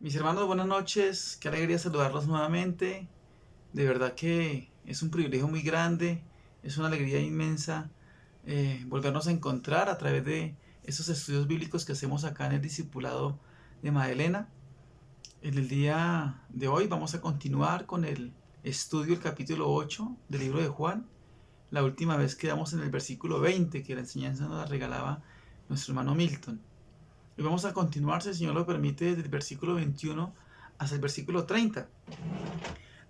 Mis hermanos, buenas noches. Qué alegría saludarlos nuevamente. De verdad que es un privilegio muy grande, es una alegría inmensa volvernos a encontrar a través de esos estudios bíblicos que hacemos acá en el Discipulado de Madelena. En el día de hoy vamos a continuar con el estudio del capítulo 8 del libro de Juan. La última vez quedamos en el versículo 20, que la enseñanza nos la regalaba nuestro hermano Milton. Y vamos a continuar, si el Señor lo permite, desde el versículo 21 hasta el versículo 30.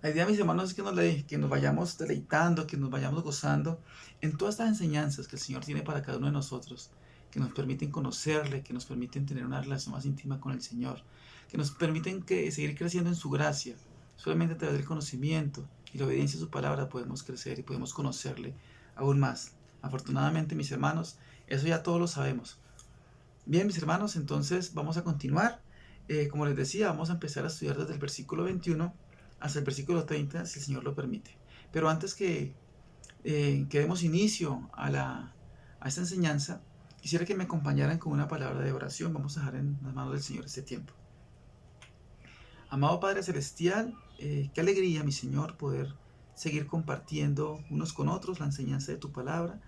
La idea, mis hermanos, es que nos vayamos deleitando, que nos vayamos gozando en todas estas enseñanzas que el Señor tiene para cada uno de nosotros, que nos permiten conocerle, que nos permiten tener una relación más íntima con el Señor, que nos permiten seguir creciendo en su gracia. Solamente a través del conocimiento y la obediencia a su palabra podemos crecer y podemos conocerle aún más. Afortunadamente, mis hermanos, eso ya todos lo sabemos. Bien, mis hermanos, entonces vamos a continuar. Como les decía, vamos a empezar a estudiar desde el versículo 21 hasta el versículo 30, si el Señor lo permite. Pero antes que demos inicio a esta enseñanza, quisiera que me acompañaran con una palabra de oración. Vamos a dejar en las manos del Señor este tiempo. Amado Padre Celestial, qué alegría, mi Señor, poder seguir compartiendo unos con otros la enseñanza de tu palabra.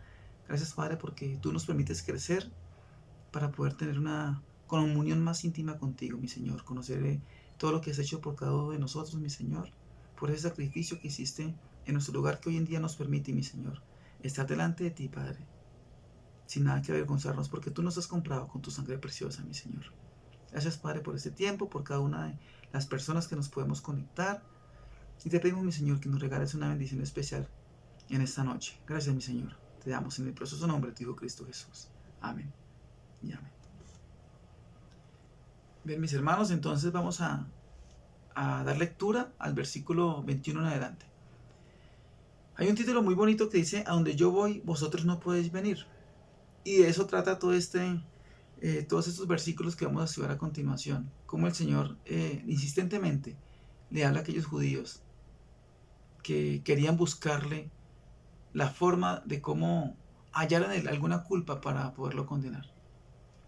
Gracias, Padre, porque tú nos permites crecer para poder tener una comunión más íntima contigo, mi Señor. Conocer todo lo que has hecho por cada uno de nosotros, mi Señor. Por ese sacrificio que hiciste en nuestro lugar que hoy en día nos permite, mi Señor, estar delante de ti, Padre, sin nada que avergonzarnos, porque tú nos has comprado con tu sangre preciosa, mi Señor. Gracias, Padre, por este tiempo, por cada una de las personas que nos podemos conectar. Y te pedimos, mi Señor, que nos regales una bendición especial en esta noche. Gracias, mi Señor. Te damos en el precioso nombre de tu Hijo Cristo Jesús. Amén. Y amén. Bien, mis hermanos, entonces vamos a dar lectura al versículo 21 en adelante. Hay un título muy bonito que dice: a donde yo voy, vosotros no podéis venir. Y de eso trata todos estos versículos que vamos a estudiar a continuación. Cómo el Señor insistentemente le habla a aquellos judíos que querían buscarle la forma de cómo hallar en él alguna culpa para poderlo condenar.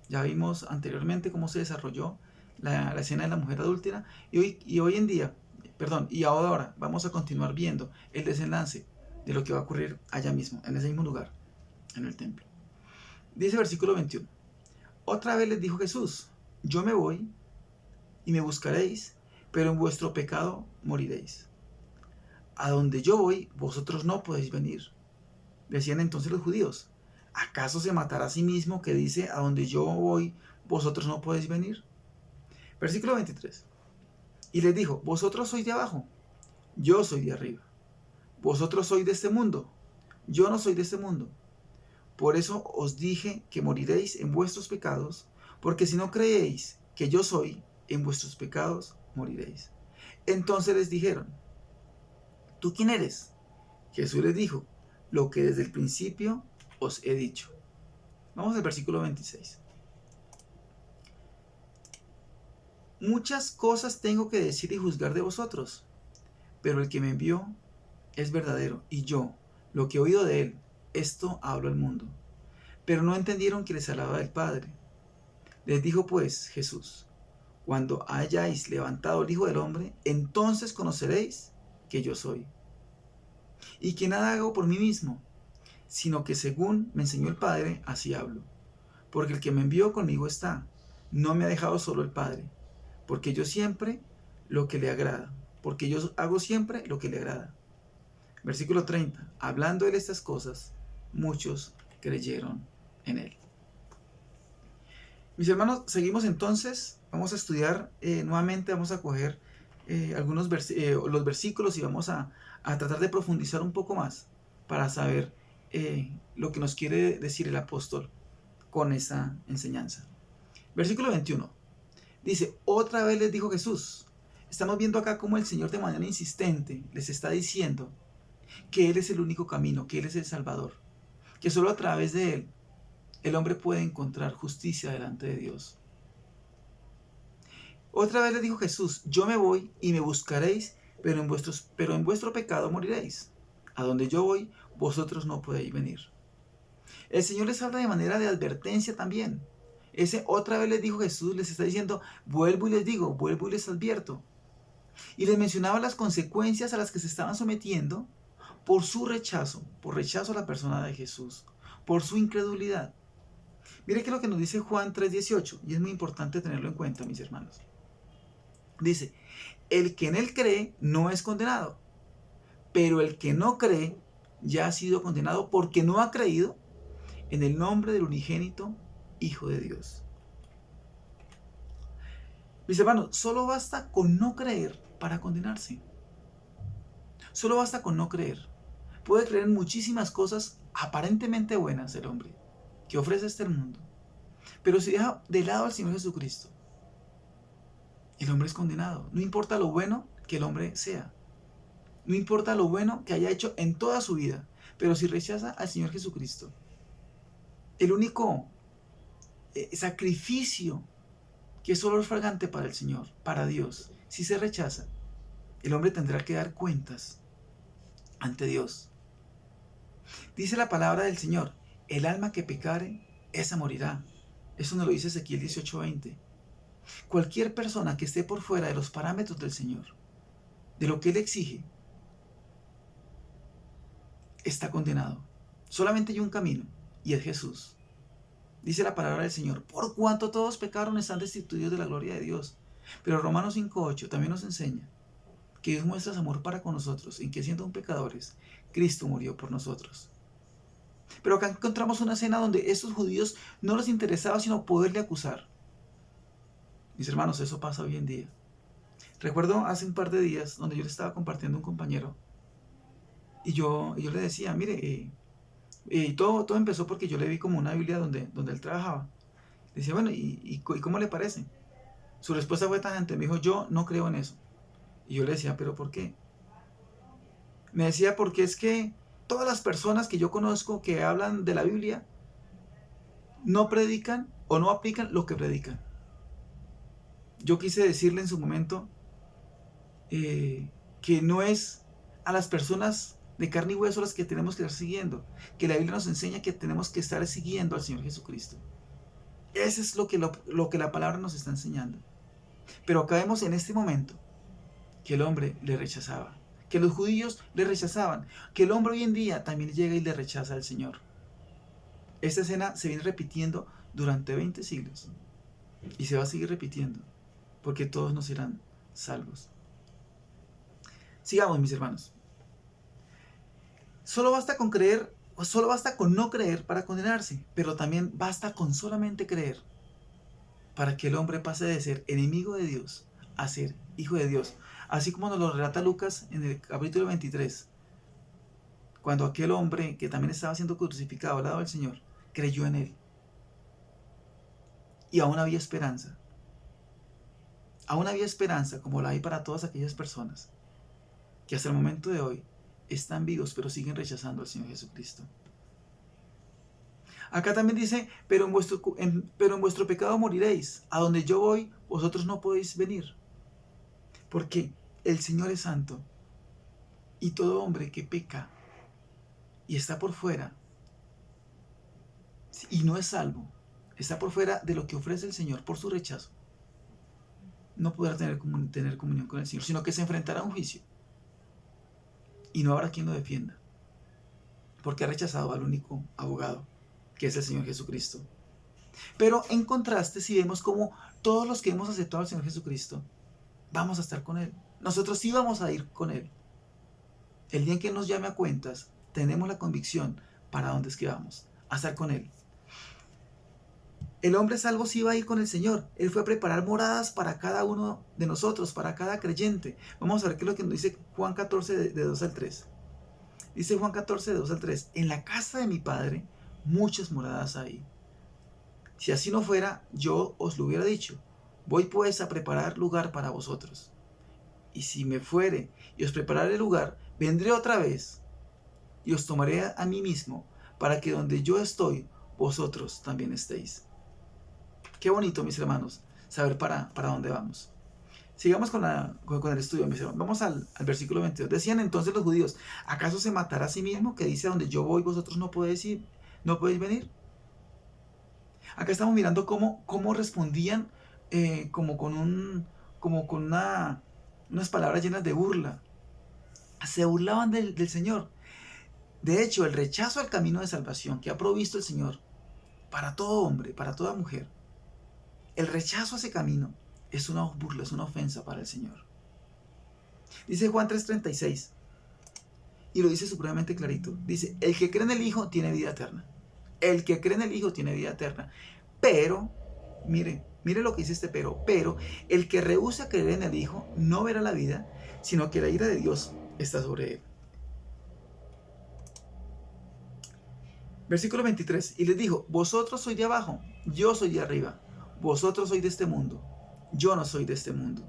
Ya vimos anteriormente cómo se desarrolló la escena de la mujer adúltera y hoy en día, y ahora vamos a continuar viendo el desenlace de lo que va a ocurrir allá mismo, en ese mismo lugar, en el templo. Dice versículo 21. Otra vez les dijo Jesús: yo me voy y me buscaréis, pero en vuestro pecado moriréis. A donde yo voy, vosotros no podéis venir. Decían entonces los judíos: ¿acaso se matará a sí mismo que dice: a donde yo voy, vosotros no podéis venir? Versículo 23. Y les dijo: vosotros sois de abajo, yo soy de arriba. Vosotros sois de este mundo, yo no soy de este mundo. Por eso os dije que moriréis en vuestros pecados, porque si no creéis que yo soy, en vuestros pecados moriréis. Entonces les dijeron: ¿tú quién eres? Jesús les dijo: lo que desde el principio os he dicho. Vamos al versículo 26. Muchas cosas tengo que decir y juzgar de vosotros, pero el que me envió es verdadero, y yo, lo que he oído de él, esto hablo al mundo. Pero no entendieron que les hablaba del Padre. Les dijo pues Jesús: cuando hayáis levantado el Hijo del Hombre, entonces conoceréis que yo soy. Y que nada hago por mí mismo, sino que según me enseñó el Padre, así hablo. Porque el que me envió conmigo está, no me ha dejado solo el Padre, porque yo siempre lo que le agrada, porque yo hago siempre lo que le agrada. Versículo 30. Hablando él estas cosas, muchos creyeron en él. Mis hermanos, seguimos entonces, vamos a estudiar nuevamente, vamos a coger los versículos y vamos a tratar de profundizar un poco más para saber lo que nos quiere decir el apóstol con esa enseñanza. Versículo 21. Dice: otra vez les dijo Jesús. Estamos viendo acá cómo el Señor de manera insistente les está diciendo que Él es el único camino, que Él es el Salvador, que solo a través de Él el hombre puede encontrar justicia delante de Dios. Otra vez les dijo Jesús: yo me voy y me buscaréis, pero en vuestro pecado moriréis. A donde yo voy, vosotros no podéis venir. El Señor les habla de manera de advertencia también. Ese otra vez les dijo Jesús, les está diciendo, vuelvo y les digo, vuelvo y les advierto. Y les mencionaba las consecuencias a las que se estaban sometiendo por su rechazo, por rechazo a la persona de Jesús, por su incredulidad. Mire que lo que nos dice Juan 3:18, y es muy importante tenerlo en cuenta, mis hermanos. Dice, el que en él cree no es condenado, pero el que no cree ya ha sido condenado porque no ha creído en el nombre del unigénito Hijo de Dios. Mis hermanos, solo basta con no creer para condenarse. Solo basta con no creer. Puede creer en muchísimas cosas aparentemente buenas el hombre que ofrece este mundo. Pero si deja de lado al Señor Jesucristo, el hombre es condenado. No importa lo bueno que el hombre sea. No importa lo bueno que haya hecho en toda su vida. Pero si rechaza al Señor Jesucristo, el único sacrificio que es solo fragante para el Señor, para Dios, si se rechaza, el hombre tendrá que dar cuentas ante Dios. Dice la palabra del Señor, el alma que pecare, esa morirá. Eso nos lo dice Ezequiel 18:20. Cualquier persona que esté por fuera de los parámetros del Señor, de lo que Él exige, está condenado. Solamente hay un camino, y es Jesús. Dice la palabra del Señor, por cuanto todos pecaron están destituidos de la gloria de Dios. Pero Romanos 5:8 también nos enseña que Dios muestra su amor para con nosotros, en que siendo aún pecadores, Cristo murió por nosotros. Pero acá encontramos una escena donde estos judíos no les interesaba sino poderle acusar. Mis hermanos, eso pasa hoy en día. Recuerdo hace un par de días donde yo le estaba compartiendo a un compañero y yo le decía, mire, todo empezó porque yo le vi como una Biblia donde él trabajaba. Le decía, bueno, ¿y cómo le parece? Su respuesta fue tajante, me dijo, yo no creo en eso. Y yo le decía, ¿pero por qué? Me decía, porque es que todas las personas que yo conozco que hablan de la Biblia no predican o no aplican lo que predican. Yo quise decirle en su momento que no es a las personas de carne y hueso las que tenemos que estar siguiendo, que la Biblia nos enseña que tenemos que estar siguiendo al Señor Jesucristo. Eso es lo que la palabra nos está enseñando. Pero acá vemos en este momento que el hombre le rechazaba, que los judíos le rechazaban, que el hombre hoy en día también llega y le rechaza al Señor. Esta escena se viene repitiendo durante 20 siglos y se va a seguir repitiendo porque todos no serán salvos. Sigamos, mis hermanos. Solo basta con creer, o solo basta con no creer para condenarse, pero también basta con solamente creer para que el hombre pase de ser enemigo de Dios a ser hijo de Dios. Así como nos lo relata Lucas en el capítulo 23, cuando aquel hombre que también estaba siendo crucificado al lado del Señor, creyó en Él. Y aún había esperanza. Aún había esperanza como la hay para todas aquellas personas que hasta el momento de hoy están vivos pero siguen rechazando al Señor Jesucristo. Acá también dice, pero en vuestro pecado moriréis. A donde yo voy, vosotros no podéis venir. Porque el Señor es santo. Y todo hombre que peca y está por fuera y no es salvo, está por fuera de lo que ofrece el Señor por su rechazo, no podrá tener comunión con el Señor, sino que se enfrentará a un juicio. Y no habrá quien lo defienda. Porque ha rechazado al único abogado, que es el Señor Jesucristo. Pero en contraste, si vemos como todos los que hemos aceptado al Señor Jesucristo, vamos a estar con Él. Nosotros sí vamos a ir con Él. El día en que nos llame a cuentas, tenemos la convicción para dónde es que vamos, a estar con Él. El hombre salvo sí va a ir con el Señor. Él fue a preparar moradas para cada uno de nosotros, para cada creyente. Vamos a ver qué es lo que nos dice Juan 14, de 2 al 3. Dice Juan 14, de 2 al 3. En la casa de mi Padre muchas moradas hay. Si así no fuera, yo os lo hubiera dicho. Voy pues a preparar lugar para vosotros. Y si me fuere y os prepararé lugar, vendré otra vez y os tomaré a mí mismo, para que donde yo estoy, vosotros también estéis. Qué bonito, mis hermanos, saber para dónde vamos. Sigamos con el estudio, mis hermanos. Vamos al versículo 22. Decían entonces los judíos, ¿acaso se matará a sí mismo que dice, donde yo voy, vosotros no podéis ir, no podéis venir? Acá estamos mirando cómo respondían como con unas palabras llenas de burla. Se burlaban del Señor. De hecho, el rechazo al camino de salvación que ha provisto el Señor para todo hombre, para toda mujer, el rechazo a ese camino es una burla, es una ofensa para el Señor. Dice Juan 3:36, y lo dice supremamente clarito. Dice, el que cree en el Hijo tiene vida eterna. El que cree en el Hijo tiene vida eterna. Pero, mire lo que dice este pero el que rehúsa creer en el Hijo no verá la vida, sino que la ira de Dios está sobre él. Versículo 23, y les dijo, vosotros sois de abajo, yo soy de arriba. Vosotros sois de este mundo, yo no soy de este mundo.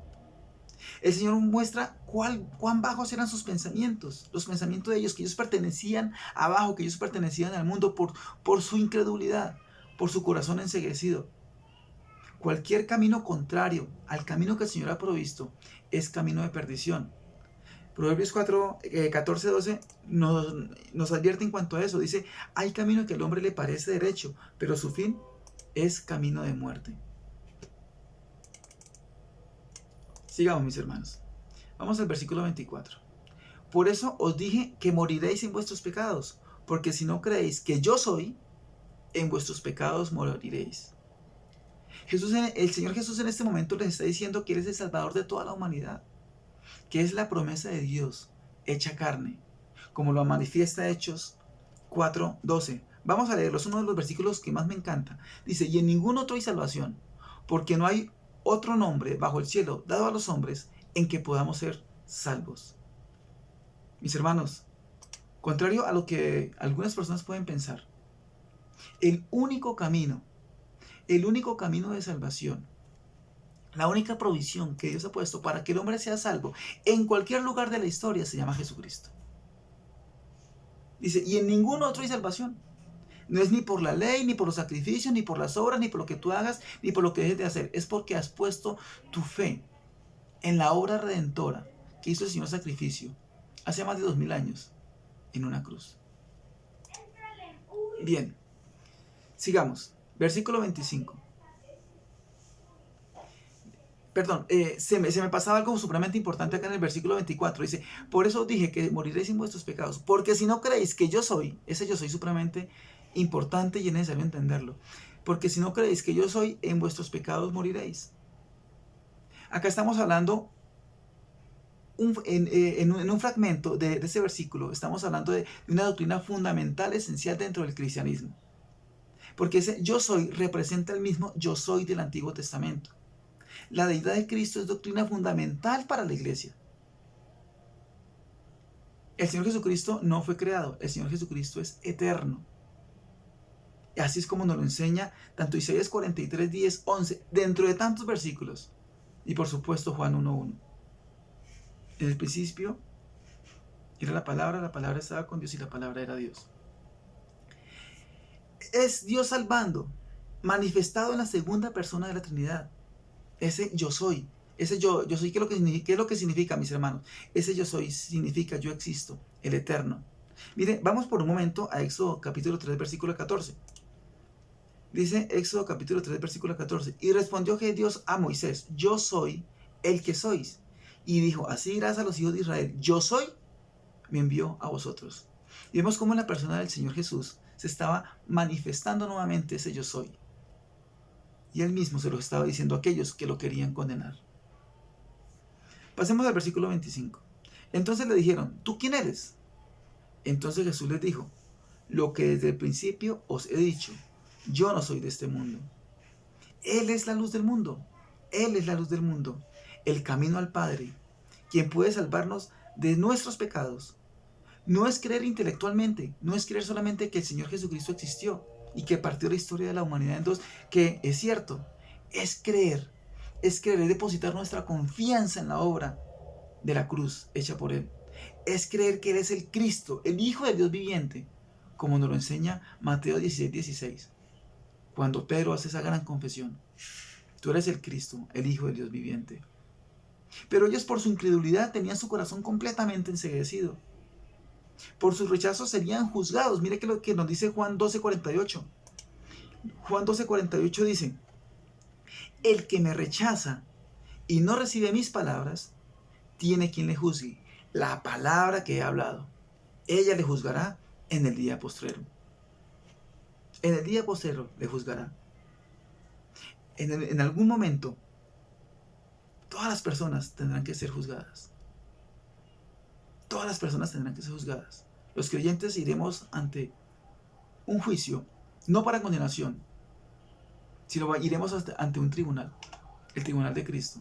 El Señor muestra cuán bajos eran sus pensamientos, los pensamientos de ellos, que ellos pertenecían abajo, que ellos pertenecían al mundo por su incredulidad, por su corazón enceguecido. Cualquier camino contrario al camino que el Señor ha provisto es camino de perdición. Proverbios 14, 12 nos advierte en cuanto a eso. Dice, hay camino que al hombre le parece derecho, pero su fin es camino de muerte. Sigamos, mis hermanos. Vamos al versículo 24. Por eso os dije que moriréis en vuestros pecados, porque si no creéis que yo soy, en vuestros pecados moriréis. El Señor Jesús en este momento les está diciendo que Él es el Salvador de toda la humanidad, que es la promesa de Dios hecha carne, como lo manifiesta Hechos 4:12. Vamos a leerlo, es uno de los versículos que más me encanta. Dice, y en ningún otro hay salvación, porque no hay otro nombre bajo el cielo dado a los hombres en que podamos ser salvos. Mis hermanos, contrario a lo que algunas personas pueden pensar, el único camino de salvación, la única provisión que Dios ha puesto para que el hombre sea salvo en cualquier lugar de la historia se llama Jesucristo. Dice, y en ningún otro hay salvación. No es ni por la ley, ni por los sacrificios, ni por las obras, ni por lo que tú hagas, ni por lo que dejes de hacer. Es porque has puesto tu fe en la obra redentora que hizo el Señor sacrificio hace más de 2000 años en una cruz. Bien, sigamos. Versículo 25. Perdón, se me pasaba algo supremamente importante acá en el versículo 24. Dice, por eso os dije que moriréis en vuestros pecados, porque si no creéis que yo soy, ese yo soy supremamente importante y es necesario entenderlo. Porque si no creéis que yo soy, en vuestros pecados moriréis. Acá estamos hablando, en un fragmento de ese versículo, estamos hablando de una doctrina fundamental, esencial dentro del cristianismo. Porque ese yo soy representa el mismo yo soy del Antiguo Testamento. La deidad de Cristo es doctrina fundamental para la iglesia. El Señor Jesucristo no fue creado, el Señor Jesucristo es eterno. Y así es como nos lo enseña tanto Isaías 43, 10, 11, dentro de tantos versículos. Y por supuesto Juan 1:1. En el principio era la palabra estaba con Dios y la palabra era Dios. Es Dios salvando, manifestado en la segunda persona de la Trinidad. Ese yo soy, ese yo soy, ¿qué es lo que significa, mis hermanos? Ese yo soy significa yo existo, el eterno. Mire, vamos por un momento a Éxodo capítulo 3, versículo 14. Dice Éxodo capítulo 3, versículo 14. Y respondió Dios a Moisés, yo soy el que sois. Y dijo, así dirás a los hijos de Israel, yo soy, me envió a vosotros. Y vemos cómo en la persona del Señor Jesús se estaba manifestando nuevamente ese yo soy. Y él mismo se lo estaba diciendo a aquellos que lo querían condenar. Pasemos al versículo 25. Entonces le dijeron, ¿tú quién eres? Entonces Jesús les dijo, lo que desde el principio os he dicho, yo no soy de este mundo. Él es la luz del mundo. Él es la luz del mundo, el camino al Padre, quien puede salvarnos de nuestros pecados. No es creer intelectualmente, no es creer solamente que el Señor Jesucristo existió y que partió la historia de la humanidad en dos, que es cierto, es creer, es depositar nuestra confianza en la obra de la cruz hecha por Él. Es creer que Él es el Cristo, el Hijo del Dios viviente, como nos lo enseña Mateo 16, 16, cuando Pedro hace esa gran confesión. Tú eres el Cristo, el Hijo del Dios viviente. Pero ellos por su incredulidad tenían su corazón completamente enceguecido. Por sus rechazos serían juzgados. Mire que lo que nos dice Juan 12:48. Juan 12:48 dice, el que me rechaza y no recibe mis palabras, tiene quien le juzgue. La palabra que he hablado, ella le juzgará en el día postrero. En el día postrero le juzgará. En algún momento, todas las personas tendrán que ser juzgadas. Todas las personas tendrán que ser juzgadas. Los creyentes iremos ante un juicio, no para condenación, sino iremos ante un tribunal, el tribunal de Cristo,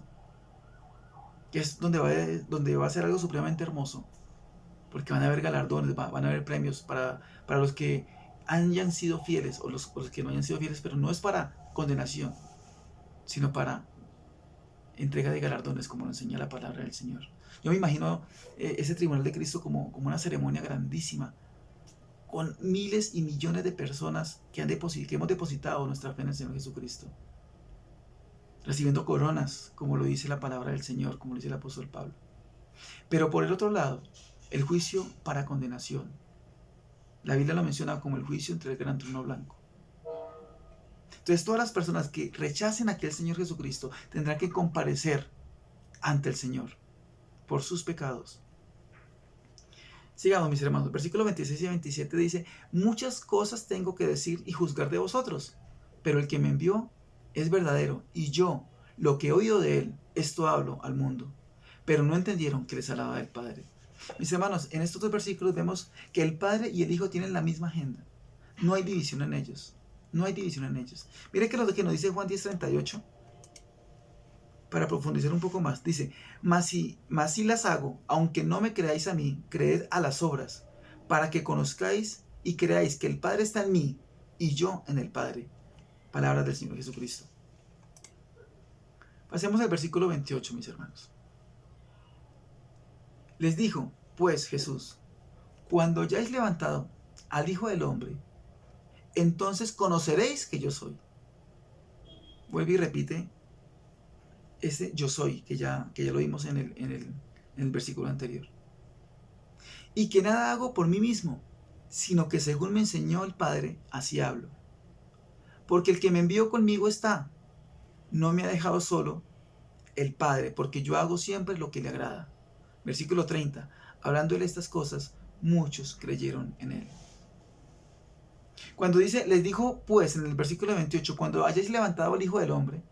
que es donde va a ser algo supremamente hermoso, porque van a haber galardones, van a haber premios para los que hayan sido fieles o los que no hayan sido fieles, pero no es para condenación, sino para entrega de galardones, como lo enseña la palabra del Señor. Yo me imagino ese tribunal de Cristo como una ceremonia grandísima, con miles y millones de personas que hemos depositado nuestra fe en el Señor Jesucristo, recibiendo coronas, como lo dice la palabra del Señor, como lo dice el apóstol Pablo. Pero por el otro lado, el juicio para condenación. La Biblia lo menciona como el juicio entre el gran trono blanco. Entonces todas las personas que rechacen a aquel Señor Jesucristo tendrán que comparecer ante el Señor por sus pecados. Sigamos, mis hermanos. Versículos 26 y 27 dice, muchas cosas tengo que decir y juzgar de vosotros, pero el que me envió es verdadero, y yo, lo que he oído de él, esto hablo al mundo. Pero no entendieron que les hablaba del Padre. Mis hermanos, en estos dos versículos vemos que el Padre y el Hijo tienen la misma agenda. No hay división en ellos. No hay división en ellos. Mire que lo que nos dice Juan 10:38, para profundizar un poco más, dice, mas si las hago, aunque no me creáis a mí, creed a las obras, para que conozcáis y creáis que el Padre está en mí y yo en el Padre. Palabras del Señor Jesucristo. Pasemos al versículo 28, mis hermanos. Les dijo, pues, Jesús, cuando hayáis levantado al Hijo del Hombre, entonces conoceréis que yo soy. Vuelve y repite ese yo soy, que ya lo vimos en el versículo anterior. Y que nada hago por mí mismo, sino que según me enseñó el Padre, así hablo. Porque el que me envió conmigo está, no me ha dejado solo el Padre, porque yo hago siempre lo que le agrada. Versículo 30, hablándole estas cosas, muchos creyeron en él. Cuando dice, les dijo pues en el versículo 28, cuando hayáis levantado al Hijo del Hombre,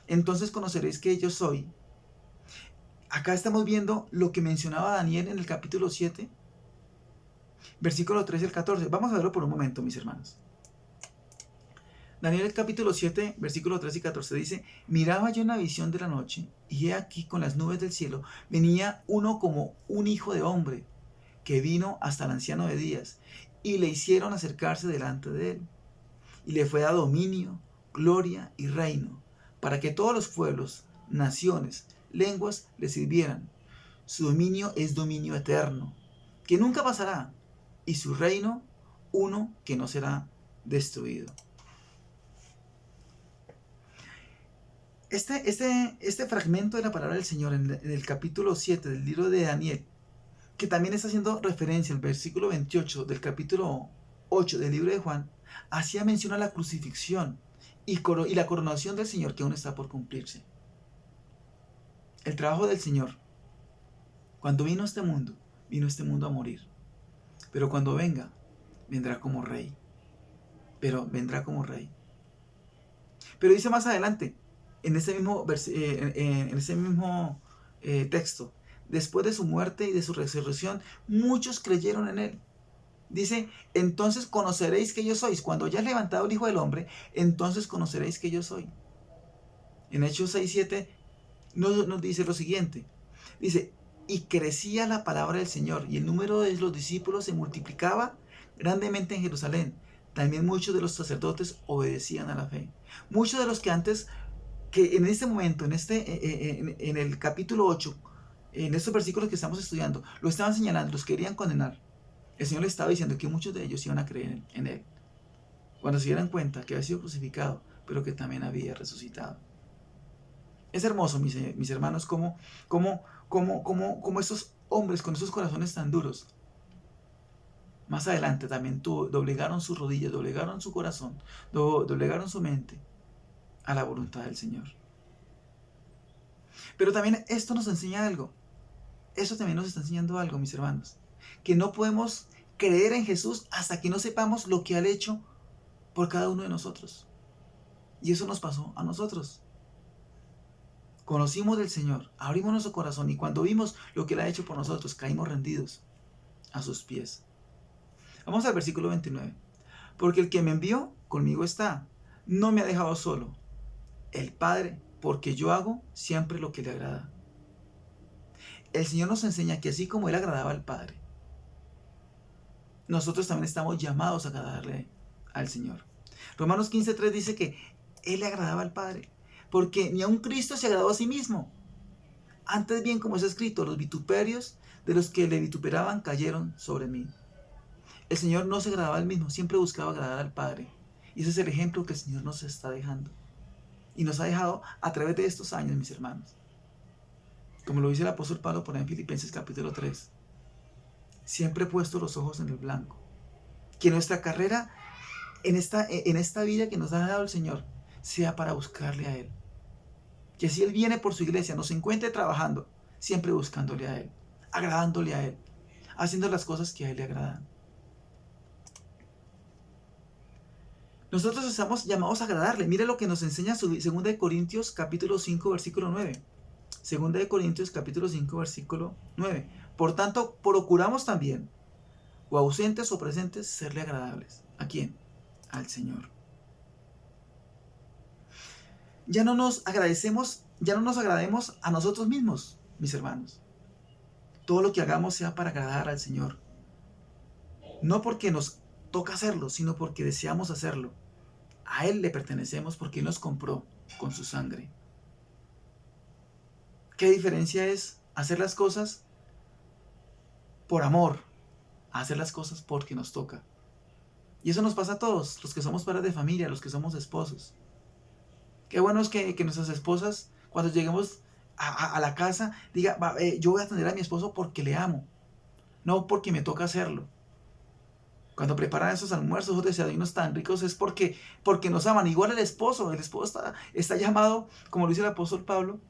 entonces conoceréis que yo soy. Acá estamos viendo lo que mencionaba Daniel en el capítulo 7, versículo 13 al 14. Vamos a verlo por un momento, mis hermanos. Daniel capítulo 7, versículo 13 y 14 dice, miraba yo en la visión de la noche, y he aquí con las nubes del cielo venía uno como un hijo de hombre, que vino hasta el anciano de días, y le hicieron acercarse delante de él. Y le fue dado dominio, gloria y reino, para que todos los pueblos, naciones, lenguas le sirvieran. Su dominio es dominio eterno, que nunca pasará, y su reino uno que no será destruido. Este fragmento de la palabra del Señor en el capítulo 7 del libro de Daniel, que también está haciendo referencia al versículo 28 del capítulo 8 del libro de Juan, hacía mención a la crucifixión y la coronación del Señor que aún está por cumplirse. El trabajo del Señor, cuando vino a este mundo a morir. Pero cuando venga, vendrá como rey. Pero dice más adelante, en ese mismo texto, después de su muerte y de su resurrección, muchos creyeron en él. Dice, entonces conoceréis que yo sois. Cuando hayas levantado el Hijo del Hombre, entonces conoceréis que yo soy. En Hechos 6:7 nos dice lo siguiente. Dice, y crecía la palabra del Señor, y el número de los discípulos se multiplicaba grandemente en Jerusalén. También muchos de los sacerdotes obedecían a la fe. Muchos de los que antes, que en este momento, en el capítulo 8, en estos versículos que estamos estudiando, lo estaban señalando, los querían condenar. El Señor les estaba diciendo que muchos de ellos iban a creer en él, cuando se dieran cuenta que había sido crucificado, pero que también había resucitado. Es hermoso, mis hermanos, como estos hombres con esos corazones tan duros Más adelante también doblegaron sus rodillas, doblegaron su corazón, doblegaron su mente a la voluntad del Señor. Pero también esto nos enseña algo. Eso también nos está enseñando algo, mis hermanos. Que no podemos creer en Jesús hasta que no sepamos lo que ha hecho por cada uno de nosotros. Y eso nos pasó a nosotros. Conocimos del Señor, abrimos nuestro corazón y cuando vimos lo que Él ha hecho por nosotros, caímos rendidos a sus pies. Vamos al versículo 29. Porque el que me envió, conmigo está. No me ha dejado solo. El Padre, porque yo hago siempre lo que le agrada. El Señor nos enseña que así como Él agradaba al Padre, nosotros también estamos llamados a agradarle al Señor. Romanos 15:3 dice que Él le agradaba al Padre, porque ni aun Cristo se agradó a sí mismo. Antes bien, como es escrito, los vituperios de los que le vituperaban cayeron sobre mí. El Señor no se agradaba al mismo, siempre buscaba agradar al Padre. Y ese es el ejemplo que el Señor nos está dejando. Y nos ha dejado a través de estos años, mis hermanos. Como lo dice el apóstol Pablo por ahí en Filipenses capítulo 3. Siempre he puesto los ojos en el blanco. Que nuestra carrera en esta vida que nos ha dado el Señor sea para buscarle a Él. Que si Él viene por su iglesia, nos encuentre trabajando, siempre buscándole a Él, agradándole a Él, haciendo las cosas que a Él le agradan. Nosotros estamos llamados a agradarle. Mire lo que nos enseña 2 Corintios capítulo 5, versículo 9. 2 Corintios capítulo 5, versículo 9. Por tanto, procuramos también, o ausentes o presentes, serle agradables. ¿A quién? Al Señor. Ya no nos agrademos a nosotros mismos, mis hermanos. Todo lo que hagamos sea para agradar al Señor. No porque nos toca hacerlo, sino porque deseamos hacerlo. A Él le pertenecemos porque Él nos compró con su sangre. ¿Qué diferencia es hacer las cosas por amor a hacer las cosas porque nos toca? Y eso nos pasa a todos, los que somos padres de familia, los que somos esposos. Qué bueno es que nuestras esposas, cuando lleguemos a la casa, diga, yo voy a atender a mi esposo porque le amo, no porque me toca hacerlo. Cuando preparan esos almuerzos o desayunos tan ricos es porque nos aman. Igual el esposo está llamado, como lo dice el apóstol Pablo,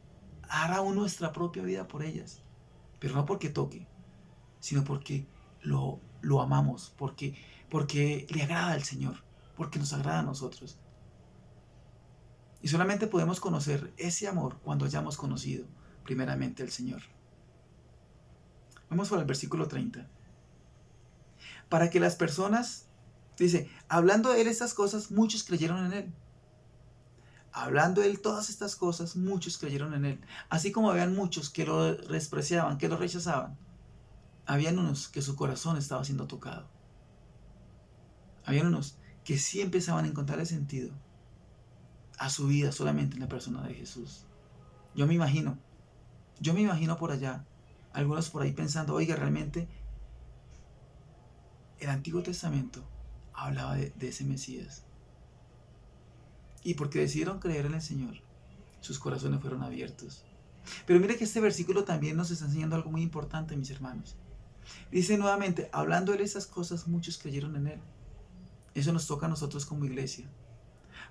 a dar aún nuestra propia vida por ellas. Pero no porque toque, sino porque lo amamos, porque le agrada al Señor, porque nos agrada a nosotros. Y solamente podemos conocer ese amor cuando hayamos conocido primeramente al Señor. Vamos para el versículo 30. Para que las personas, dice, hablando de Él estas cosas, muchos creyeron en Él. Hablando de Él todas estas cosas, muchos creyeron en Él. Así como habían muchos que lo despreciaban, que lo rechazaban, habían unos que su corazón estaba siendo tocado. Habían unos que sí empezaban a encontrar el sentido a su vida solamente en la persona de Jesús. Yo me imagino por allá, algunos por ahí pensando, oiga, realmente el Antiguo Testamento hablaba de ese Mesías. Y porque decidieron creer en el Señor, sus corazones fueron abiertos. Pero mire que este versículo también nos está enseñando algo muy importante, mis hermanos. Dice nuevamente, hablando de esas cosas, muchos creyeron en Él. Eso nos toca a nosotros como iglesia.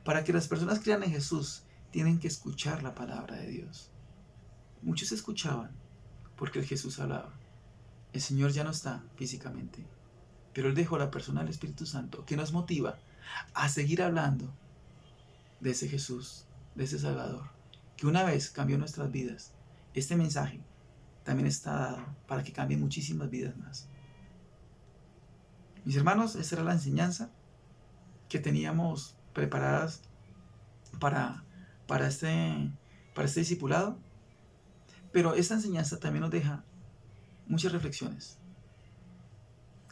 Para que las personas crean en Jesús, tienen que escuchar la palabra de Dios. Muchos escuchaban porque el Jesús hablaba. El Señor ya no está físicamente, pero Él dejó la persona del Espíritu Santo que nos motiva a seguir hablando de ese Jesús, de ese Salvador, que una vez cambió nuestras vidas. Este mensaje también está dado para que cambie muchísimas vidas más. Mis hermanos, esta era la enseñanza que teníamos preparadas para este discipulado. Pero esta enseñanza también nos deja muchas reflexiones.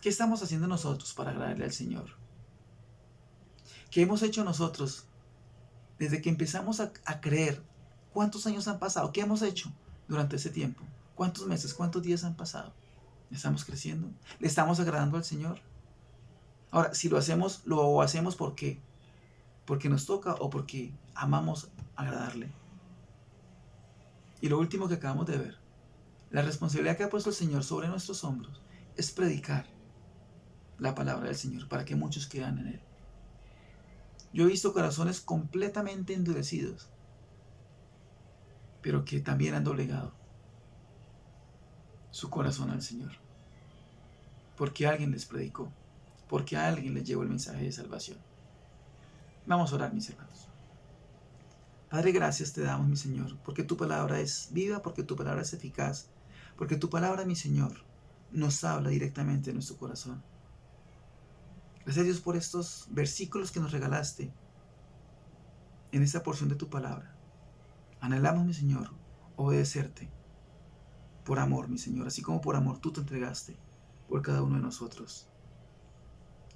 ¿Qué estamos haciendo nosotros para agradarle al Señor? ¿Qué hemos hecho nosotros desde que empezamos a creer? ¿Cuántos años han pasado? ¿Qué hemos hecho durante ese tiempo? ¿Cuántos meses? ¿Cuántos días han pasado? ¿Estamos creciendo? ¿Le estamos agradando al Señor? Ahora, si lo hacemos ¿por qué? ¿Porque nos toca o porque amamos agradarle? Y lo último que acabamos de ver, la responsabilidad que ha puesto el Señor sobre nuestros hombros es predicar. la palabra del Señor para que muchos crean en Él. Yo he visto corazones completamente endurecidos, pero que también han doblegado su corazón al Señor, porque alguien les predicó, porque alguien les llevó el mensaje de salvación. Vamos a orar, mis hermanos. Padre, gracias te damos, mi Señor, porque tu palabra es viva, porque tu palabra es eficaz, porque tu palabra, mi Señor, nos habla directamente en nuestro corazón. Gracias a Dios por estos versículos que nos regalaste en esta porción de tu palabra. Anhelamos, mi Señor, obedecerte por amor, mi Señor, así como por amor tú te entregaste por cada uno de nosotros.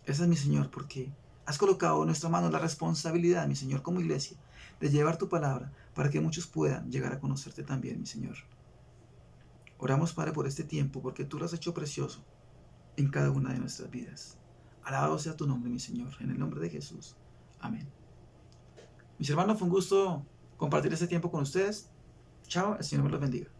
Esa es, mi Señor, porque has colocado en nuestra mano la responsabilidad, mi Señor, como iglesia, de llevar tu palabra para que muchos puedan llegar a conocerte también, mi Señor. Oramos, Padre, por este tiempo, porque tú lo has hecho precioso en cada una de nuestras vidas. Alabado sea tu nombre, mi Señor, en el nombre de Jesús. Amén. Mis hermanos, fue un gusto compartir este tiempo con ustedes. Chao, el Señor me los bendiga.